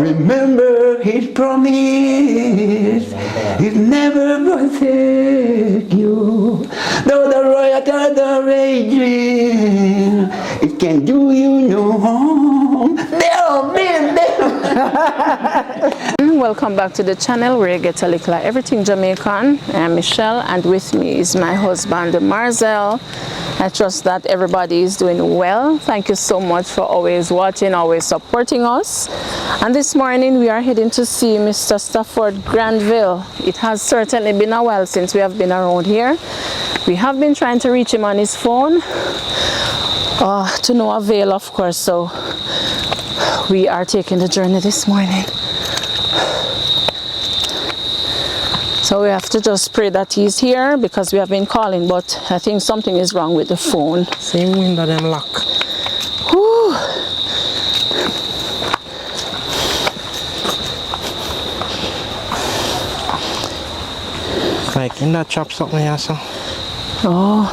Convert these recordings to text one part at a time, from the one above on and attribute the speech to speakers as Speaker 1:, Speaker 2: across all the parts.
Speaker 1: Remember his promise, he's never forsake you. Though the riot or the raging, it can do you no harm.
Speaker 2: Welcome back to the channel where you get a little everything Jamaican. I'm Michelle, and with me is my husband Marcel. I trust that everybody is doing well. Thank you so much for always watching, always supporting us. And this morning we are heading to see Mr. Stafford Granville. It has certainly been a while since we have been around here. We have been trying to reach him on his phone, to no avail, of course, so we are taking the journey this morning. So we have to just pray that he's here, because we have been calling, but I think something is wrong with the phone.
Speaker 3: Same window them lock.
Speaker 2: Whew.
Speaker 3: Like in that chop something here, so.
Speaker 2: Oh,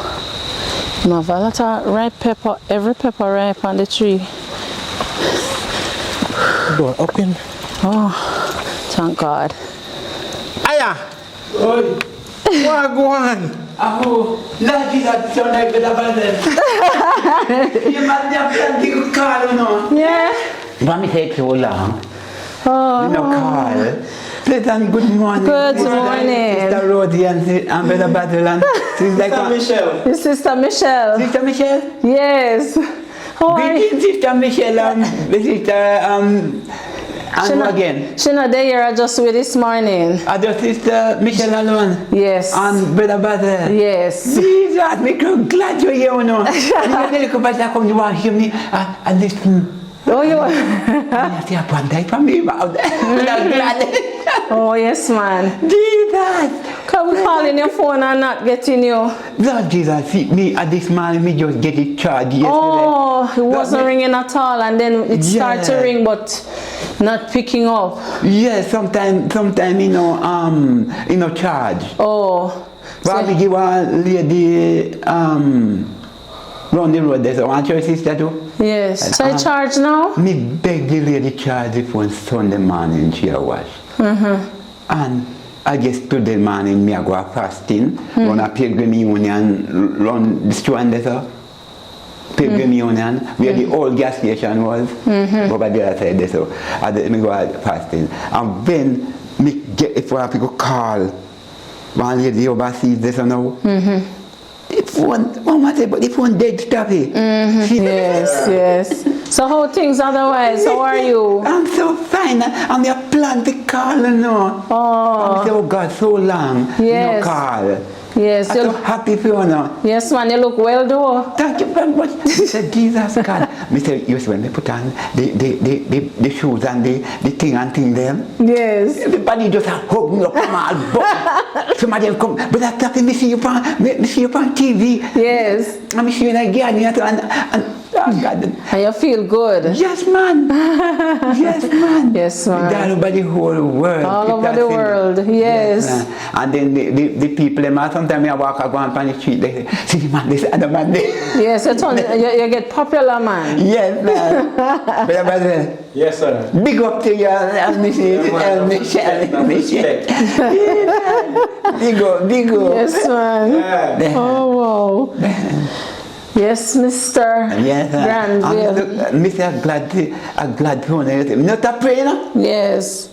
Speaker 2: my lot of ripe pepper, every pepper ripe on the tree.
Speaker 3: Door open.
Speaker 2: Oh, thank God.
Speaker 3: Aya!
Speaker 1: Oi!
Speaker 3: What go on?
Speaker 1: Oh, that is a son of the abandon. You must have plenty of call, you know.
Speaker 2: Yeah.
Speaker 1: Why me take so long?
Speaker 2: Oh.
Speaker 1: You know, call. Pleasant good morning.
Speaker 2: Good morning.
Speaker 1: Sister Rhodey and Brother Battle and Sister Michelle.
Speaker 2: Your sister Michelle.
Speaker 1: Sister Michelle?
Speaker 2: Yes. How are you?
Speaker 1: Greetings, Sister Michelle and Sister and again.
Speaker 2: She not there just with this morning.
Speaker 1: Just Sister Michelle alone.
Speaker 2: Yes.
Speaker 1: And Brother Battle.
Speaker 2: Yes.
Speaker 1: Jesus, me glad you're here, you know. And you little better come to watch me and listen.
Speaker 2: Oh, you are. Oh, yes, man.
Speaker 1: Jesus.
Speaker 2: Come calling your phone and not getting you.
Speaker 1: Lord Jesus, see me at this morning, me just get it charged yesterday.
Speaker 2: Oh, it wasn't ringing at all, and then it started to ring, but not picking up.
Speaker 1: Yes, sometime, you know, charge.
Speaker 2: Oh.
Speaker 1: But we give a lady, round the road there, so want your sister too?
Speaker 2: Yes. So I charge now?
Speaker 1: Me beg the lady charge the phone Sunday morning, she a wash. And I guess today morning, me a go a fasting, run a Pilgrim Union, run the strand there, so. Pilgrim Union, where the old gas station was, over the other side there, so I me go a fasting. And then me get if I go call one lady overseas there, so now. The phone, Mama said, but the phone dead, stop it.
Speaker 2: Yes, yes. So how things otherwise? How are you?
Speaker 1: I'm so fine. I'm your plan to call, you know.
Speaker 2: Oh.
Speaker 1: I'm so, oh God, so long.
Speaker 2: Yes.
Speaker 1: No call.
Speaker 2: Yes.
Speaker 1: I'm so happy for you now.
Speaker 2: Yes, man, you look well though.
Speaker 1: Thank you very much. I said, Jesus God. I said, yes, when they put on the shoes and the thing and thing them.
Speaker 2: Yes.
Speaker 1: Everybody just hug me up from all butt. Somebody will come, but that's nothing, me see you on TV.
Speaker 2: Yes.
Speaker 1: And me see you in a garden and oh God.
Speaker 2: And you feel good?
Speaker 1: Yes, man. Yes, man.
Speaker 2: Yes, man.
Speaker 1: All over the whole world.
Speaker 2: All over the world, yes.
Speaker 1: And then the people, sometimes I walk around on the street, they say, see the man, this other man there.
Speaker 2: Yes, you get popular, man.
Speaker 1: Yes, man.
Speaker 3: Yes, sir.
Speaker 1: Big up to you, Michelle. Big up.
Speaker 2: Yes, man.
Speaker 1: Yeah.
Speaker 2: Oh, wow. Yes, Mr.
Speaker 1: Yes,
Speaker 2: Granville.
Speaker 1: Mr. I'm glad to know you. Not a prayer, no?
Speaker 2: Yes.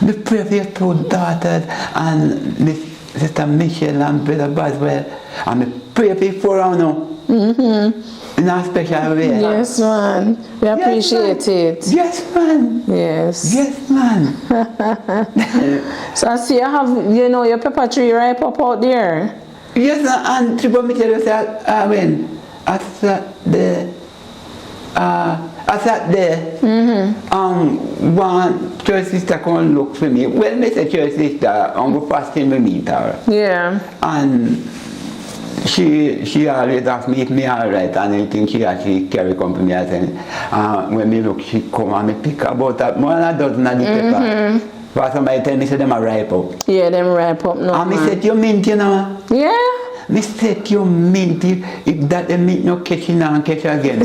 Speaker 1: Me pray for your two daughters and Miss Sister Michelle and Brother Boswell. And me pray for you for now. In a special way.
Speaker 2: Yes, man. We appreciate it.
Speaker 1: Yes, man.
Speaker 2: Yes.
Speaker 1: Yes, man.
Speaker 2: So I see you have, you know, your pepper tree ripe up out there.
Speaker 1: Yes, and Triple me tell you that when I sat there, one church sister come look for me. Well, me say church sister, I'm go fasting me meet her.
Speaker 2: Yeah.
Speaker 1: And she always ask me if me alright, and I think she actually carry company as when me look, she come and me pick about that more than a dozen of the pepper. But somebody tell me say them are ripe up.
Speaker 2: Yeah, them ripe up now.
Speaker 1: And me said, you mint, you know?
Speaker 2: Yeah.
Speaker 1: me set you mint if that the mint no catching and catch again.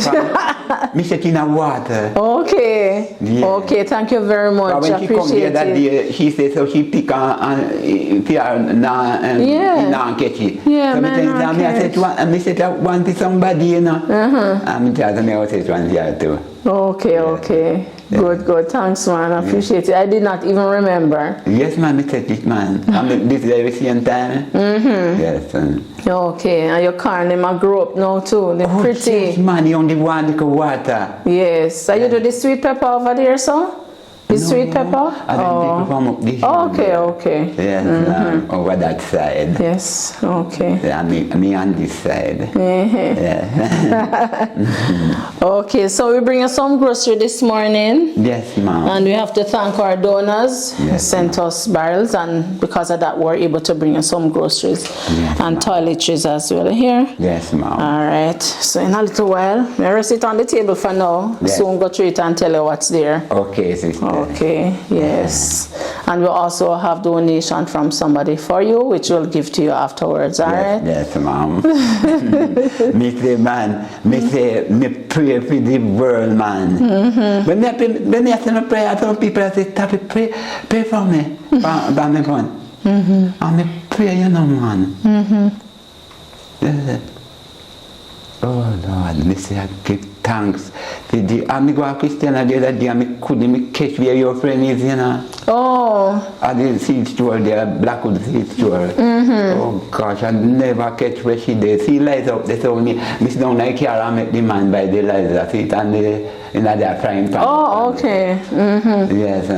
Speaker 1: Me set in a water.
Speaker 2: Okay.
Speaker 1: Yeah.
Speaker 2: Okay, thank you very much.
Speaker 1: But when
Speaker 2: I
Speaker 1: she come here
Speaker 2: appreciate
Speaker 1: that
Speaker 2: it.
Speaker 1: day, she said so she pick and catch it.
Speaker 2: Yeah,
Speaker 1: so
Speaker 2: man,
Speaker 1: I said one to somebody, you know. And I tell me I said one here too.
Speaker 2: Okay. Good. Thanks, man. I appreciate it. I did not even remember.
Speaker 1: Yes, man, me said it, man. And this is every same time. Yes.
Speaker 2: Okay, and your car name I grew up now too. They're pretty.
Speaker 1: Yes, man, you only want little water.
Speaker 2: Yes. So you do the sweet pepper over there, so? The sweet pepper?
Speaker 1: I didn't take from up this
Speaker 2: Okay.
Speaker 1: Yes, over that side.
Speaker 2: Yes, okay.
Speaker 1: Yeah, me on this side. Yeah.
Speaker 2: Okay, so we bring you some grocery this morning.
Speaker 1: Yes, ma'am.
Speaker 2: And we have to thank our donors who
Speaker 1: Yes,
Speaker 2: sent us barrels, and because of that we're able to bring you some groceries and toiletries as well here.
Speaker 1: Yes, ma'am.
Speaker 2: Alright, so in a little while, we'll rest it on the table for now.
Speaker 1: Yes.
Speaker 2: Soon go through it and tell you what's there.
Speaker 1: Okay, sister.
Speaker 2: Okay, yes. And we'll also have donation from somebody for you, which we'll give to you afterwards, alright?
Speaker 1: Yes, ma'am. Me say, man, me pray for the world, man. When me say no prayer, some people say, stop it, pray for me, by me phone. And me pray, you know, man. Yes. Oh Lord, me say I give thanks. I go a Christian the other day, and I couldn't catch where your friend is, you know.
Speaker 2: Oh.
Speaker 1: At the seed store there, Blackwood seed store. Oh gosh, I never catch where she did. See lights up, they told me, Miss down like here, I make the man by the lights that it and in their frying pan.
Speaker 2: Oh, okay.
Speaker 1: Yes,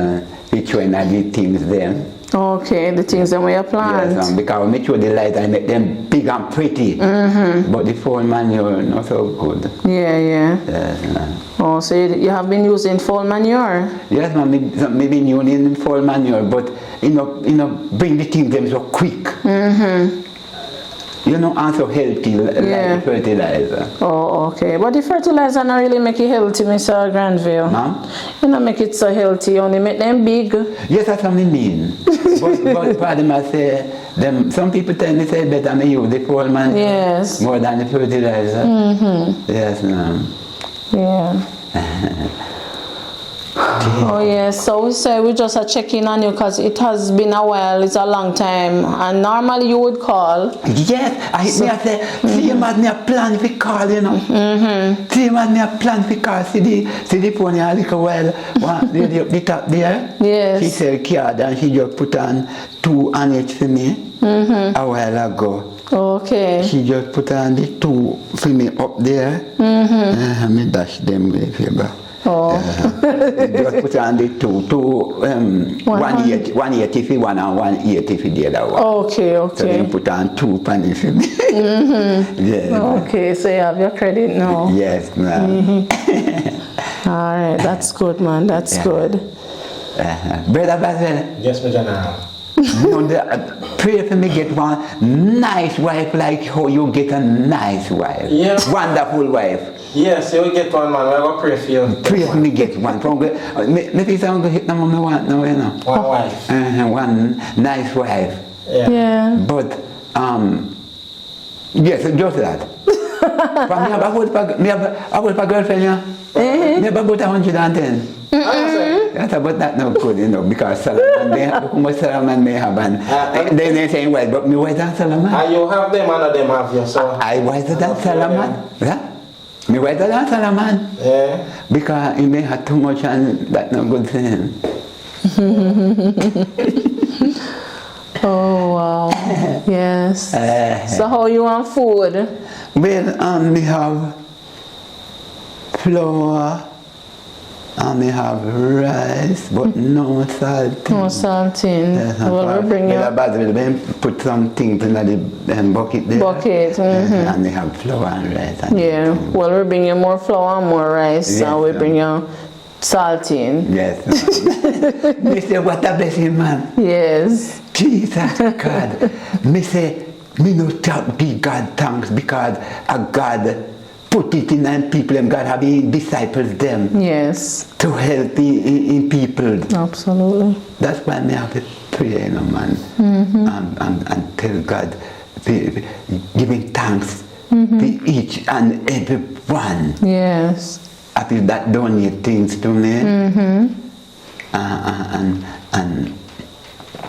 Speaker 1: which one are the things there?
Speaker 2: Okay, the things that we have planned.
Speaker 1: Yes, because I make sure the lights, I make them big and pretty. But the phone manure not so good.
Speaker 2: Yeah.
Speaker 1: Yes,
Speaker 2: Oh, so you have been using fall manure?
Speaker 1: yes, ma'am, maybe using fall manure, but you know, bring the things them so quick. You know, and so healthy like the fertilizer.
Speaker 2: Oh, okay. But the fertilizer not really make it healthy, Mr. Granville.
Speaker 1: Ma'am?
Speaker 2: You not make it so healthy, you only make them big.
Speaker 1: Yes, that's what I mean. but pardon me, I say, some people tell me say better me use the fall manure more than the fertilizer. Yes, ma'am.
Speaker 2: Yeah. Oh yes, so we say we just are checking on you because it has been a while, it's a long time, and normally you would call.
Speaker 1: Yes, I say, see you man, me a plan for call, you know. See you man, me a plan for call, see the phone a little while, the top there.
Speaker 2: Yes.
Speaker 1: She sell card and she just put on 2 on it for me a while ago.
Speaker 2: Okay.
Speaker 1: She just put on the 2 for me up there. Me dash them if you go.
Speaker 2: Oh.
Speaker 1: Just put on the 2, 180 for one and 180 for the other one.
Speaker 2: Okay.
Speaker 1: So then put on 2 pennies for me. Yes.
Speaker 2: Okay, so you have your credit now.
Speaker 1: Yes, ma'am.
Speaker 2: Alright, that's good, man, that's good.
Speaker 1: Brother Basil.
Speaker 3: Yes, my general.
Speaker 1: Pray for me get one nice wife like how you get a nice wife.
Speaker 3: Yeah.
Speaker 1: Wonderful wife.
Speaker 3: Yes, you will get one, man. We're going to pray for you.
Speaker 1: Pray for me get one. Maybe I'm going to hit them on my one now, you know.
Speaker 3: One wife.
Speaker 1: One nice wife.
Speaker 2: Yeah.
Speaker 1: But, yes, just that. But me have a girlfriend, yeah. Me have about 110. That's about that no good, you know, because Solomon may have, and they saying, well, but me wiser than Solomon.
Speaker 3: You have them and them have you, so.
Speaker 1: I wiser than Solomon. Yeah? Me wiser than Solomon.
Speaker 3: Yeah.
Speaker 1: Because he may have too much and that's no good thing.
Speaker 2: Oh wow. Yes. So how you want food?
Speaker 1: Well, we have flour. And we have rice, but no salt.
Speaker 2: No salting.
Speaker 1: Yes,
Speaker 2: Well, we bring you
Speaker 1: put some things in the bucket there.
Speaker 2: bucket.
Speaker 1: And we have flour and rice. And
Speaker 2: Yeah. Well, we bring you more flour and more rice,
Speaker 1: Yes,
Speaker 2: and we bring you salting.
Speaker 1: Yes. Me say, what a blessing, man.
Speaker 2: Yes.
Speaker 1: Jesus God. Me say, me no give God thanks because a God put it in people and God have disciples them.
Speaker 2: Yes.
Speaker 1: To help in people.
Speaker 2: Absolutely.
Speaker 1: That's why me have to pray, you know, man. And tell God, giving thanks to each and every one.
Speaker 2: Yes.
Speaker 1: I feel that donate things to me. And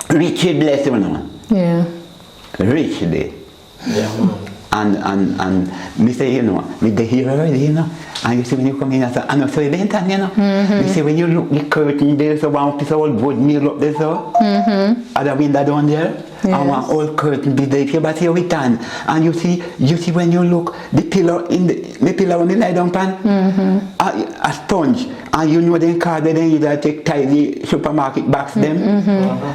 Speaker 1: richly bless you know.
Speaker 2: Yeah.
Speaker 1: Richly.
Speaker 3: Yeah, man.
Speaker 1: And me say, you know, with the here already, you know, and you see when you come in, I say, I know, so event, and you know, you see when you look the curtain there, so one piece of old wood nail up there, so, other window down there, and one old curtain be there, if you but here with tan, and you see when you look, the pillar in the pillar on the lie down pan, a sponge, and you know them card they either take tidy supermarket box them,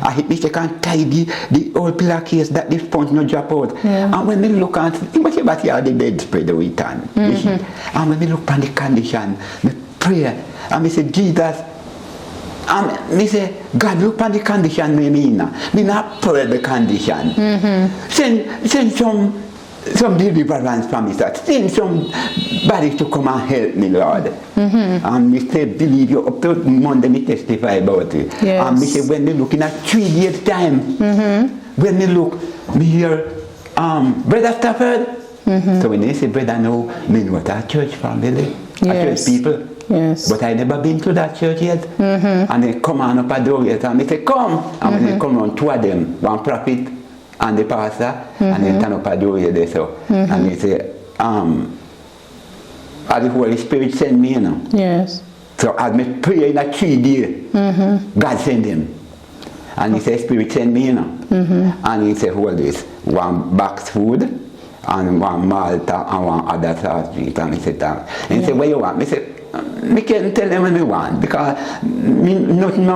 Speaker 1: I hit me can tidy the old pillar case that the sponge no drop out, and when they look at, but you but here the bed spread the way tan, and when we look on the condition, me pray, and me say, Jesus, me say, God look on the condition me not pray the condition. Send some deliverance from me, send somebody to come and help me, Lord. And me say, believe you, up to Monday me testify about it.
Speaker 2: Yes.
Speaker 1: And me say, when they look in a 3 years time, when they look, me hear, Brother Stafford. So when they say brother now, me know what a church family, a church people.
Speaker 2: Yes.
Speaker 1: But I never been to that church yet. And they come on up a door yet and they say, come. And when they come on, two of them, one prophet and the pastor, and they turn up a door here there, so. And they say, as the Holy Spirit send me, you know.
Speaker 2: Yes.
Speaker 1: So as me pray in a 3 day, God send him. And he said, Spirit send me, you know. And he said, hold this, one box food, and one Malta, and one other sauce drink. And he said, and he said, what you want? I said, I can't tell them what I want, because nothing,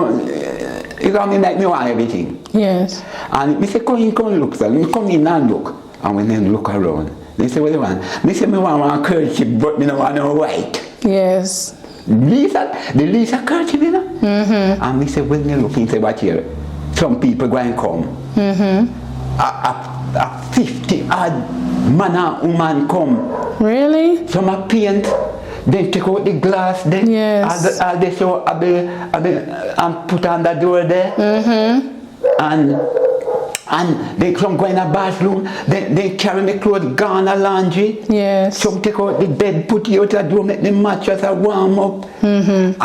Speaker 1: because me like me want everything.
Speaker 2: Yes.
Speaker 1: And I said, come look, sir. Me come in and look. And when they look around, they say, what do you want? I said, I want one kerchief, but I don't want no white.
Speaker 2: Yes.
Speaker 1: The Lisa kerchief, you know? And I said, when they look, he said, what here? Some people go and come. A 50 odd man and woman come.
Speaker 2: Really?
Speaker 1: Some are paint, then take out the glass there,
Speaker 2: Yes.
Speaker 1: they show and put on the door there, and they come go in a bathroom, they carry the clothes, gone a laundry,
Speaker 2: Yes.
Speaker 1: some take out the bed, put it out the door, make the mattress a warm up, and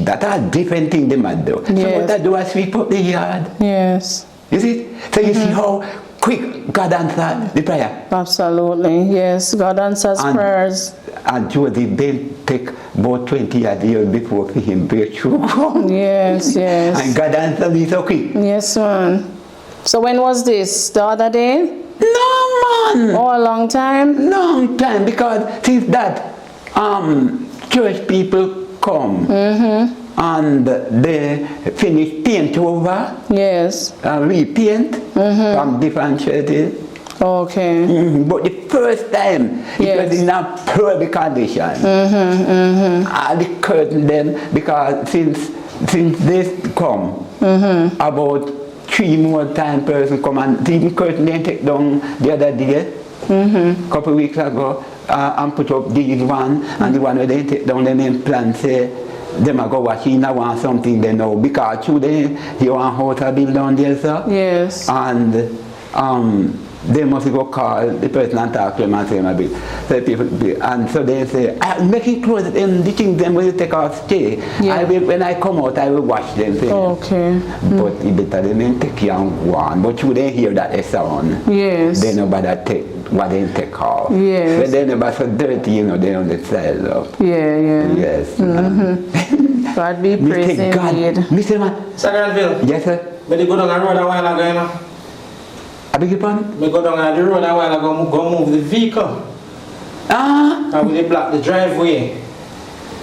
Speaker 1: that are different thing they might do.
Speaker 2: Yes.
Speaker 1: So what I do, I sweep up the yard.
Speaker 2: Yes.
Speaker 1: You see? So you see how quick God answered the prayer.
Speaker 2: Absolutely. Yes. God answers prayers.
Speaker 1: And Jody, they take about 20 years before for him breakthrough.
Speaker 2: Yes, yes.
Speaker 1: And God answered me so quick.
Speaker 2: Yes, man. So when was this? The other day?
Speaker 1: No, man.
Speaker 2: Oh, a long time?
Speaker 1: Long time, because since that, church people come and they finish paint over,
Speaker 2: Yes.
Speaker 1: repaint from different churches.
Speaker 2: Okay.
Speaker 1: But the first time, it was in a poor condition. All the curtain then, because since this come, about 3 more time person come and the curtain then take down the other day, couple of weeks ago, and put up these one, and the one where they take down them implant say, them a go watch in a want something they know, because today you want house a build down there, sir.
Speaker 2: Yes.
Speaker 1: And they must go call the person and talk to them and say him a bit. So people, and so they say, I'm making clothes and the things them will take off stay.
Speaker 2: Yeah.
Speaker 1: I will, when I come out, I will wash them.
Speaker 2: Okay.
Speaker 1: But it better than take you and go on. But you didn't hear that sound.
Speaker 2: Yes.
Speaker 1: They nobody take what they take off.
Speaker 2: Yes.
Speaker 1: But they never so dirty, you know, they on the side of.
Speaker 2: Yeah, yeah.
Speaker 1: Yes.
Speaker 2: God be praised indeed.
Speaker 1: Mr. Man.
Speaker 3: Sir Granville,
Speaker 1: Yes, sir.
Speaker 3: but they go down the road a while ago, you know.
Speaker 1: I beg your pardon?
Speaker 3: We go down the road a while ago, go move the vehicle. And we block the driveway.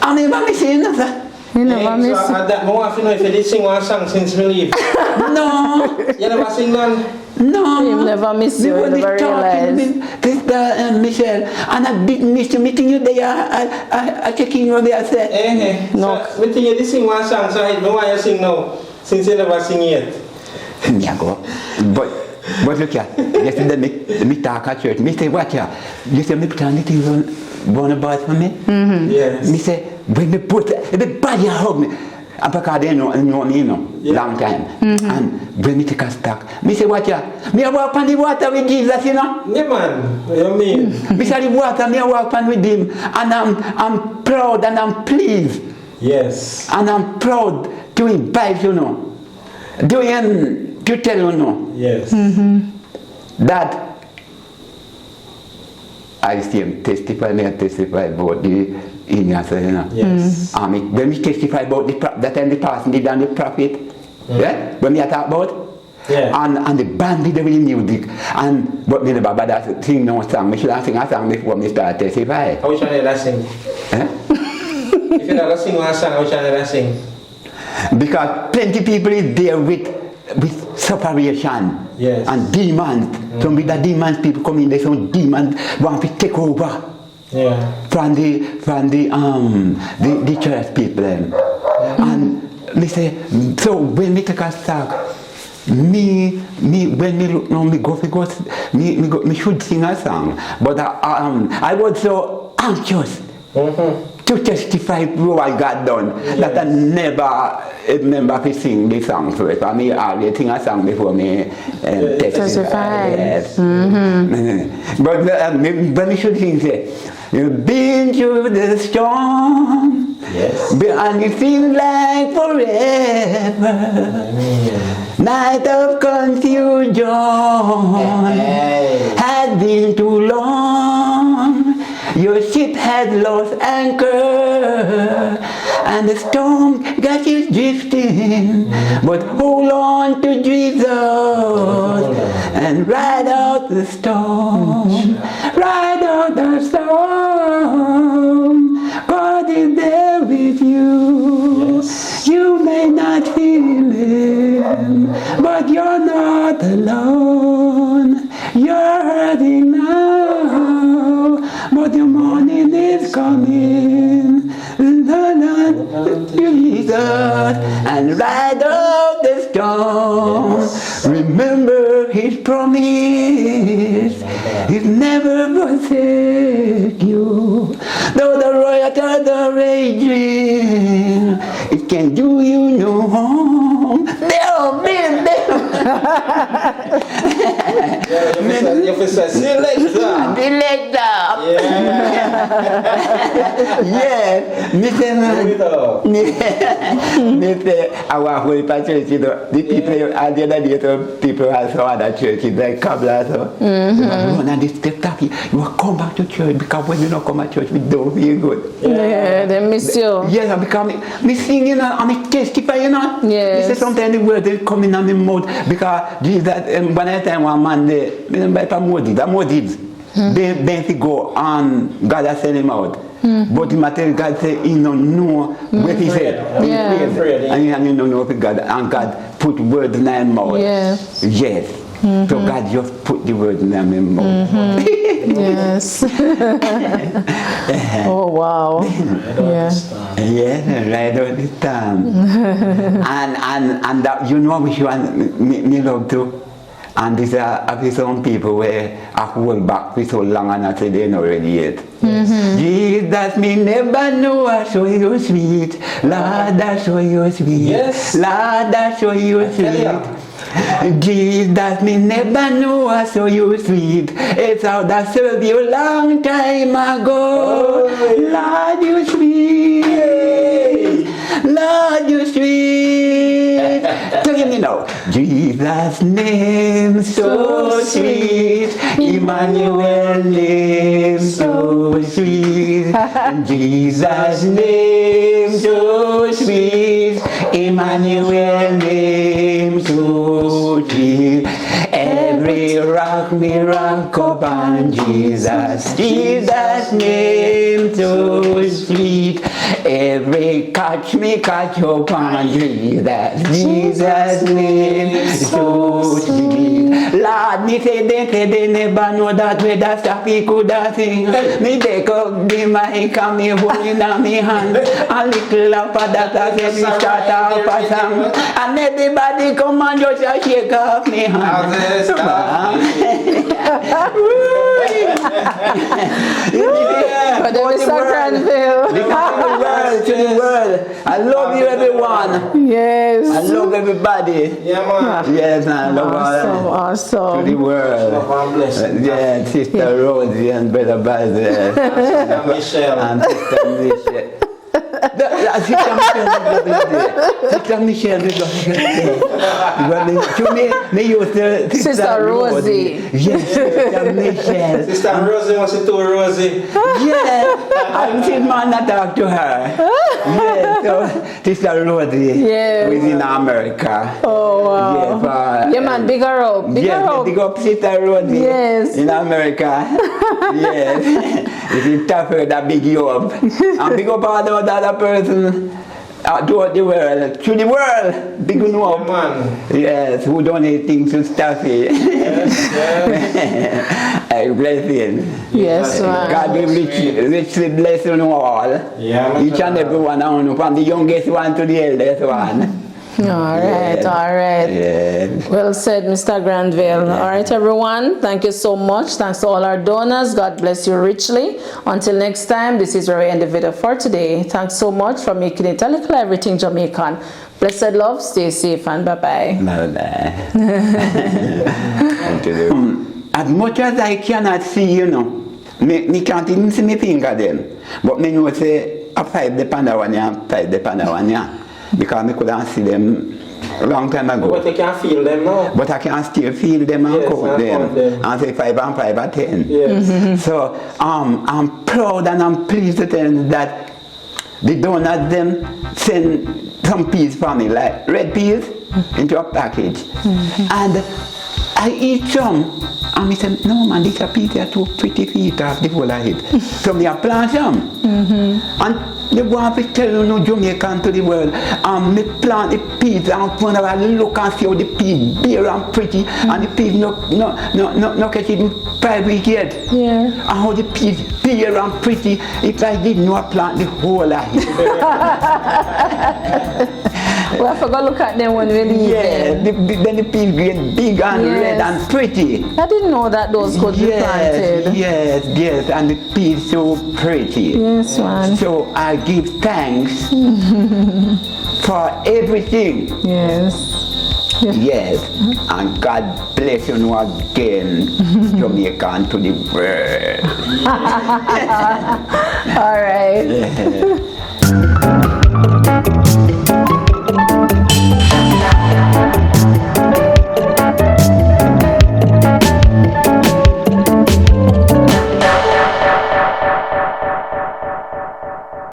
Speaker 1: I never miss it, no, sir.
Speaker 2: You never miss
Speaker 3: So at that, I want to know if you did sing one song since we leave.
Speaker 1: No.
Speaker 3: You never sing none?
Speaker 1: No.
Speaker 2: You never miss you,
Speaker 1: We
Speaker 2: you never realize.
Speaker 1: Sister Michelle, and I big miss you meeting you there. I checking you there, sir.
Speaker 2: No.
Speaker 3: So, me think you did sing one song, so I know why you sing now, since you never sing yet.
Speaker 1: Yeah, go. But look here, yesterday me talk at church, me say, what here? You say me put on the things on about for me?
Speaker 3: Yes.
Speaker 1: Me say, when me put, everybody hug me. And because they know me, long time. And when me take a stock, me say, what ya? Me a walk on the water with Jesus,
Speaker 3: Yeah, man. What you mean?
Speaker 1: Me say the water, me a walk on with him. And I'm proud and I'm pleased.
Speaker 3: Yes.
Speaker 1: And I'm proud to invite to tell
Speaker 3: Yes.
Speaker 1: that I see him testify about the Ignace,
Speaker 3: Yes.
Speaker 1: when we testify about that time the person did and the prophet, yeah? When we talk about, and the band did the music, but me never bother sing no song. Me should have sing a song before me start testify.
Speaker 3: How should I sing? If you never sing one song, how should I sing?
Speaker 1: Because plenty people is there with separation and demons. Some with the demons people come in there, some demons want to take over.
Speaker 3: Yeah.
Speaker 1: From the church people. And me say, so when me take a stock, me when me look now, me should sing a song. But I was so anxious to testify what I got done that I never remember to sing the song first. I mean, I always sing a song before me testify. Yes. But when me should sing, say, you've been through the storm, and it feels like forever. Night of confusion has been too long. Your ship has lost anchor, and the storm got you drifting. But hold on to Jesus and ride out the storm. Ride out the storm. God is there with you. You may not feel Him, but you're not alone. You're hurting now, but your morning is coming. Learn Jesus and ride out the storm. Remember His promise. He'll never forsake you. Though the riots are raging, it can do you no harm.
Speaker 3: You feel selector.
Speaker 1: Yes, Mr. Our whole church, the people at the other day, people have some other churches like Kabla, and they step back. You will come back to church because when you don't come to church, we don't feel good.
Speaker 2: Yeah, they miss you.
Speaker 1: Yes, because me singing and me testify,
Speaker 2: Yes.
Speaker 1: Me say sometimes the words they come in on my mouth because Jesus, when I tell one man there, me don't buy for Moses. They go on, God has sent him out. But the material God said he don't know what he said.
Speaker 2: Yeah.
Speaker 1: And he don't know what God, and God put words in his mouth.
Speaker 2: Yes.
Speaker 1: Yes. So God just put the words in his mouth.
Speaker 2: Yes. Oh wow.
Speaker 1: Yes, right all the time. and that, you know which one me love too? And these are some people where I hold back for so long and I say they know already yet. Jesus, me never know I show you sweet. Lord, I show you sweet.
Speaker 3: Yes.
Speaker 1: Lord, I show you sweet. Jesus, me never know I saw you sweet. It's how that served you a long time ago. Lord, you sweet. Lord, you sweet. Tell me now. Jesus' name so sweet. Emmanuel name so sweet. Jesus' name so sweet. Emmanuel name so sweet. Every rock me rock upon Jesus. Jesus' name so sweet. Every catch me catch upon Jesus. Jesus' name so sweet. Lord, me say they never know that way that Sappy could have sing. Me take up the mic and me hold it in my hand. A little up of that I say me start off a song. And everybody come and just shake off me hand.
Speaker 2: But then Mr. Granville.
Speaker 1: To the world. I love you, everyone.
Speaker 2: Yes.
Speaker 1: I love everybody.
Speaker 3: Yeah, man.
Speaker 1: Yes, I love
Speaker 2: Awesome,
Speaker 1: all. To the
Speaker 2: awesome.
Speaker 1: world.
Speaker 3: Love and blessing.
Speaker 1: Yeah, Sister Rosie and Brother Basil.
Speaker 3: And Michelle.
Speaker 1: And Sister Michelle. Sister Michelle, me used to
Speaker 2: Sister Rosie.
Speaker 1: Yes, Sister Michelle.
Speaker 3: Sister Rosie wants to do Rosie.
Speaker 1: Yeah, I'm still man that talk to her. Yes, so Sister Rosie
Speaker 2: Yes.
Speaker 1: who is in America.
Speaker 2: Oh, wow.
Speaker 1: Yes,
Speaker 2: Yeah, man, big her up. Big her
Speaker 1: yes,
Speaker 2: up.
Speaker 1: big up Sister Rosie
Speaker 2: Yes.
Speaker 1: in America. Yes, it is tougher that big you up. And big up all the other person throughout the world, to the world, big you up.
Speaker 3: Man.
Speaker 1: Yes, who donate things to Staffy.
Speaker 3: Yes.
Speaker 1: Blessing.
Speaker 2: Yes, man.
Speaker 1: God be richly bless you all.
Speaker 3: Yeah, man.
Speaker 1: Each and every one of you, from the youngest one to the eldest one.
Speaker 2: All right,
Speaker 1: Yes.
Speaker 2: all right.
Speaker 1: Yes.
Speaker 2: Well said, Mr. Granville. All right, everyone. Thank you so much. Thanks to all our donors. God bless you richly. Until next time, this is where we end the video for today. Thanks so much for making it a Likkle Everything Jamaican. Blessed love, stay safe, and bye-bye.
Speaker 1: Bye-bye. As much as I cannot see, you know, me can't even see my finger then. But me know say a 5 depend on one year, 5 depend on one year. Because I couldn't see them a long time ago.
Speaker 3: But you can feel them now.
Speaker 1: But I can still feel them and
Speaker 3: Yes,
Speaker 1: count
Speaker 3: and
Speaker 1: them.
Speaker 3: count them.
Speaker 1: And say 5 and 5 are 10.
Speaker 3: Yes.
Speaker 1: So I'm proud and I'm pleased to tell you that the donors them send some peas for me, like red peas, into a package. And I eat some. And I said, no man, these peas are too pretty to eat off the whole of it. So I plant some. And they want to tell you no Jamaican to the world. Me plant the peas and when I look and see how the peas bare and pretty and the peas no catch it in 5 weeks yet.
Speaker 2: Yeah.
Speaker 1: And how the peas bare and pretty if I did not plant the whole of it.
Speaker 2: We have to go look at them when we leave.
Speaker 1: Yeah,
Speaker 2: them.
Speaker 1: then the peas get big and
Speaker 2: Yes.
Speaker 1: red and pretty.
Speaker 2: I didn't know that those could be planted.
Speaker 1: Yes, and the peas so pretty.
Speaker 2: Yes, man.
Speaker 1: So I give thanks for everything.
Speaker 2: Yes.
Speaker 1: Yes, and God bless you again, Jamaican to the world.
Speaker 2: All right.
Speaker 1: Yeah.